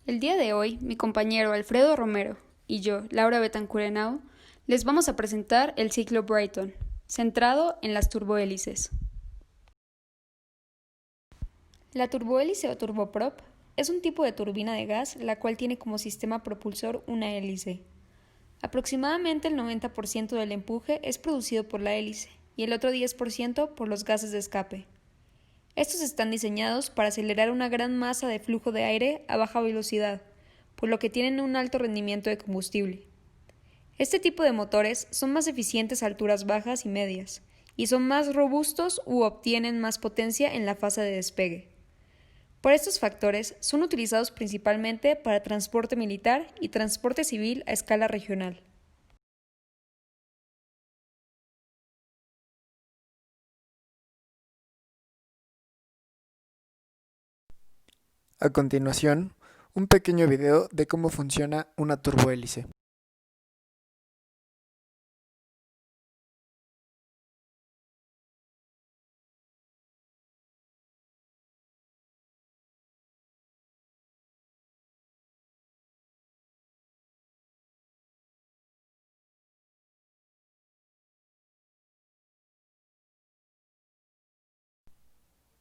El día de hoy, mi compañero Alfredo Romero y yo, Laura Betancur Henao, les vamos a presentar el ciclo Brayton, centrado en las turbohélices. La turbohélice o turboprop es un tipo de turbina de gas la cual tiene como sistema propulsor una hélice. Aproximadamente el 90% del empuje es producido por la hélice y el otro 10% por los gases de escape. Estos están diseñados para acelerar una gran masa de flujo de aire a baja velocidad, por lo que tienen un alto rendimiento de combustible. Este tipo de motores son más eficientes a alturas bajas y medias, y son más robustos u obtienen más potencia en la fase de despegue. Por estos factores, son utilizados principalmente para transporte militar y transporte civil a escala regional. A continuación, un pequeño video de cómo funciona una turbohélice.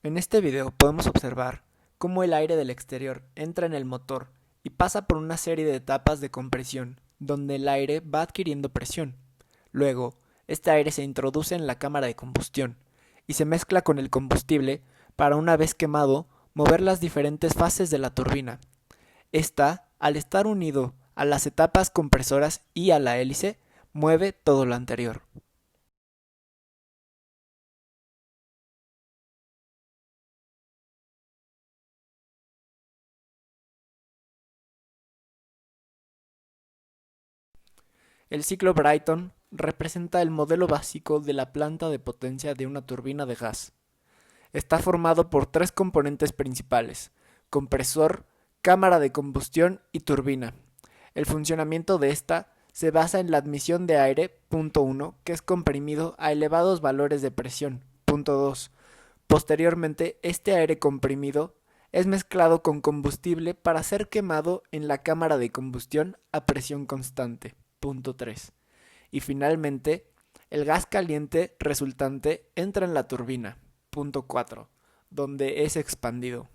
En este video podemos observar cómo el aire del exterior entra en el motor y pasa por una serie de etapas de compresión, donde el aire va adquiriendo presión. Luego, este aire se introduce en la cámara de combustión y se mezcla con el combustible para, una vez quemado, mover las diferentes fases de la turbina. Esta, al estar unido a las etapas compresoras y a la hélice, mueve todo lo anterior. El ciclo Brayton representa el modelo básico de la planta de potencia de una turbina de gas. Está formado por tres componentes principales: compresor, cámara de combustión y turbina. El funcionamiento de esta se basa en la admisión de aire, punto 1, que es comprimido a elevados valores de presión, punto 2. Posteriormente, este aire comprimido es mezclado con combustible para ser quemado en la cámara de combustión a presión constante, punto 3. Y finalmente, el gas caliente resultante entra en la turbina, punto 4, donde es expandido.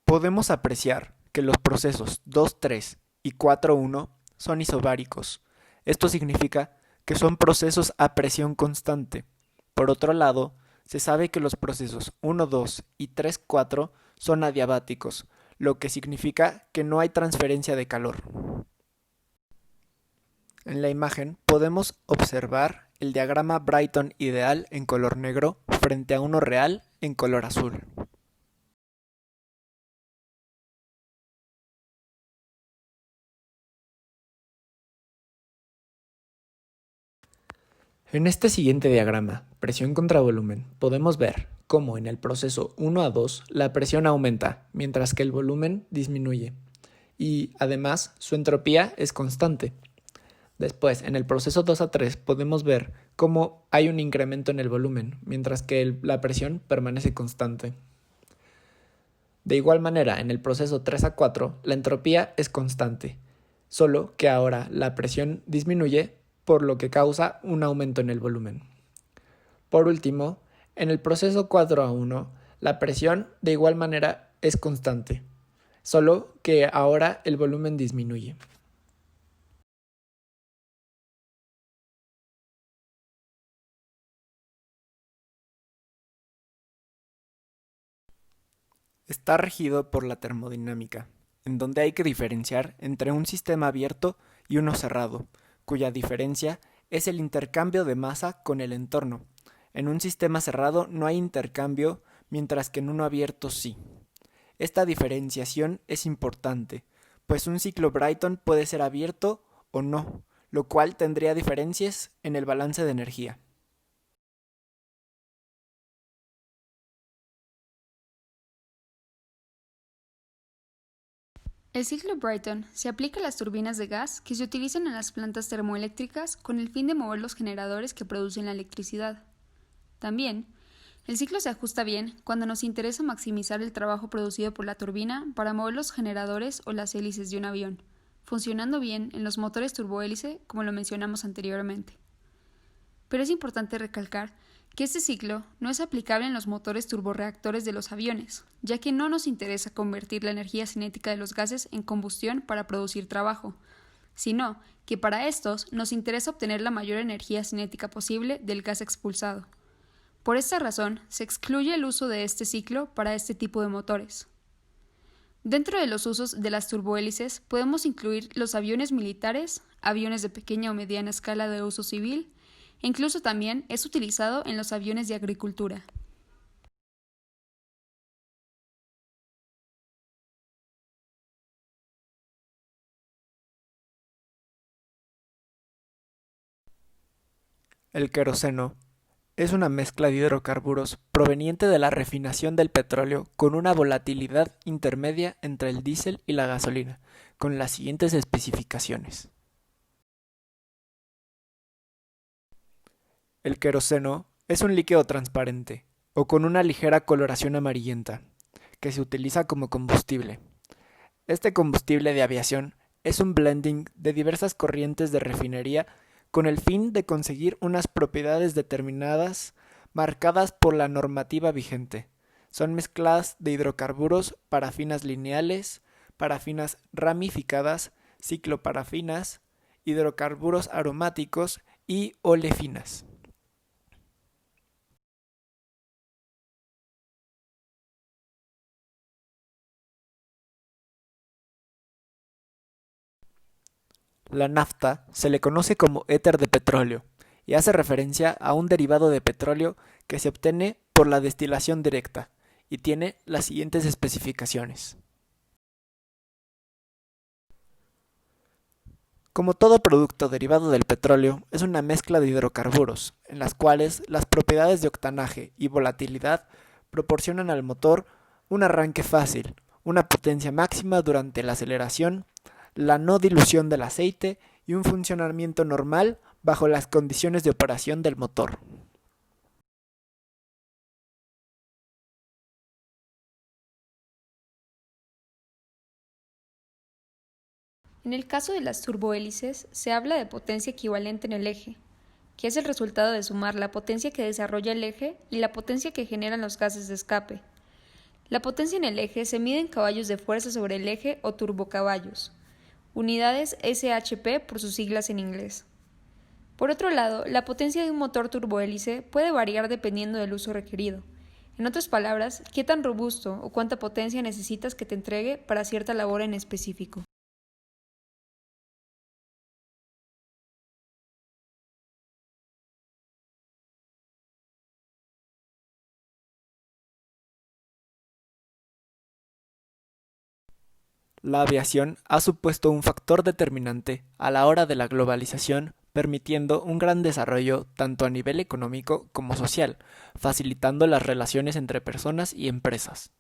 Podemos apreciar que los procesos 2.3 y 4.1 son isobáricos. Esto significa que son procesos a presión constante. Por otro lado, se sabe que los procesos 1.2 y 3.4 son adiabáticos, lo que significa que no hay transferencia de calor. En la imagen podemos observar el diagrama Brayton ideal en color negro frente a uno real en color azul. En este siguiente diagrama, presión contra volumen, podemos ver cómo en el proceso 1 a 2 la presión aumenta, mientras que el volumen disminuye. Y además, su entropía es constante. Después, en el proceso 2 a 3 podemos ver cómo hay un incremento en el volumen, mientras que la presión permanece constante. De igual manera, en el proceso 3 a 4 la entropía es constante, solo que ahora la presión disminuye, por lo que causa un aumento en el volumen. Por último, en el proceso 4 a 1, la presión de igual manera es constante, solo que ahora el volumen disminuye. Está regido por la termodinámica, en donde hay que diferenciar entre un sistema abierto y uno cerrado, cuya diferencia es el intercambio de masa con el entorno. En un sistema cerrado no hay intercambio, mientras que en uno abierto sí. Esta diferenciación es importante, pues un ciclo Brayton puede ser abierto o no, lo cual tendría diferencias en el balance de energía. El ciclo Brayton se aplica a las turbinas de gas que se utilizan en las plantas termoeléctricas con el fin de mover los generadores que producen la electricidad. También, El ciclo se ajusta bien cuando nos interesa maximizar el trabajo producido por la turbina para mover los generadores o las hélices de un avión, funcionando bien en los motores turbohélice como lo mencionamos anteriormente. Pero es importante recalcar que este ciclo no es aplicable en los motores turborreactores de los aviones, ya que no nos interesa convertir la energía cinética de los gases en combustión para producir trabajo, sino que para estos nos interesa obtener la mayor energía cinética posible del gas expulsado. Por esta razón, se excluye el uso de este ciclo para este tipo de motores. Dentro de los usos de las turbohélices podemos incluir los aviones militares, aviones de pequeña o mediana escala de uso civil, e incluso también es utilizado en los aviones de agricultura. El queroseno es una mezcla de hidrocarburos proveniente de la refinación del petróleo con una volatilidad intermedia entre el diésel y la gasolina, con las siguientes especificaciones. El queroseno es un líquido transparente o con una ligera coloración amarillenta, que se utiliza como combustible. Este combustible de aviación es un blending de diversas corrientes de refinería con el fin de conseguir unas propiedades determinadas marcadas por la normativa vigente. Son mezclas de hidrocarburos, parafinas lineales, parafinas ramificadas, cicloparafinas, hidrocarburos aromáticos y olefinas. La nafta se le conoce como éter de petróleo y hace referencia a un derivado de petróleo que se obtiene por la destilación directa y tiene las siguientes especificaciones. Como todo producto derivado del petróleo, es una mezcla de hidrocarburos, en las cuales las propiedades de octanaje y volatilidad proporcionan al motor un arranque fácil, una potencia máxima durante la aceleración, la no dilución del aceite y un funcionamiento normal bajo las condiciones de operación del motor. En el caso de las turbohélices, se habla de potencia equivalente en el eje, que es el resultado de sumar la potencia que desarrolla el eje y la potencia que generan los gases de escape. La potencia en el eje se mide en caballos de fuerza sobre el eje o turbocaballos, unidades SHP por sus siglas en inglés. Por otro lado, la potencia de un motor turbohélice puede variar dependiendo del uso requerido. En otras palabras, qué tan robusto o cuánta potencia necesitas que te entregue para cierta labor en específico. La aviación ha supuesto un factor determinante a la hora de la globalización, permitiendo un gran desarrollo tanto a nivel económico como social, facilitando las relaciones entre personas y empresas.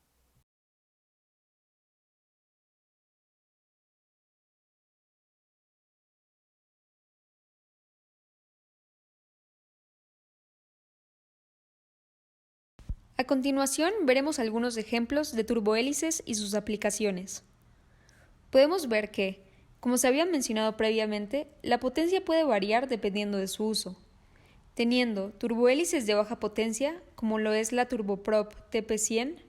A continuación, veremos algunos ejemplos de turbohélices y sus aplicaciones. Podemos ver que, como se había mencionado previamente, la potencia puede variar dependiendo de su uso, teniendo turbohélices de baja potencia, como lo es la turboprop TP100,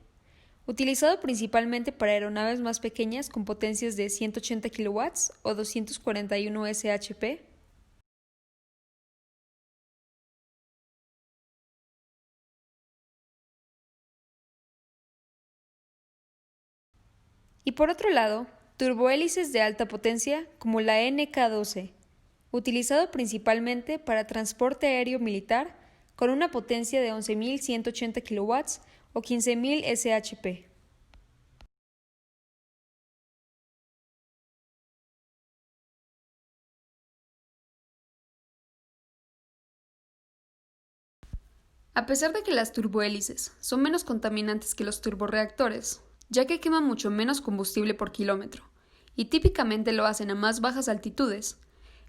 utilizado principalmente para aeronaves más pequeñas con potencias de 180 kW o 241 shp. Y por otro lado, turbohélices de alta potencia como la NK12, utilizado principalmente para transporte aéreo militar con una potencia de 11.180 kW o 15.000 shp. A pesar de que las turbohélices son menos contaminantes que los turborreactores, ya que queman mucho menos combustible por kilómetro, y típicamente lo hacen a más bajas altitudes,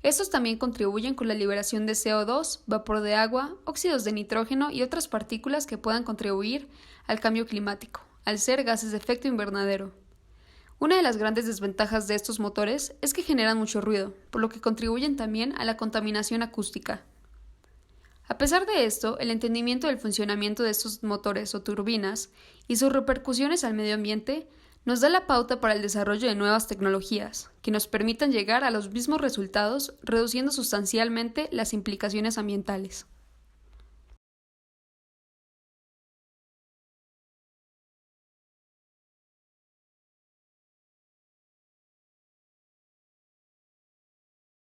Estos también contribuyen con la liberación de CO2, vapor de agua, óxidos de nitrógeno y otras partículas que puedan contribuir al cambio climático, al ser gases de efecto invernadero. Una de las grandes desventajas de estos motores es que generan mucho ruido, por lo que contribuyen también a la contaminación acústica. A pesar de esto, el entendimiento del funcionamiento de estos motores o turbinas y sus repercusiones al medio ambiente nos da la pauta para el desarrollo de nuevas tecnologías, que nos permitan llegar a los mismos resultados, reduciendo sustancialmente las implicaciones ambientales.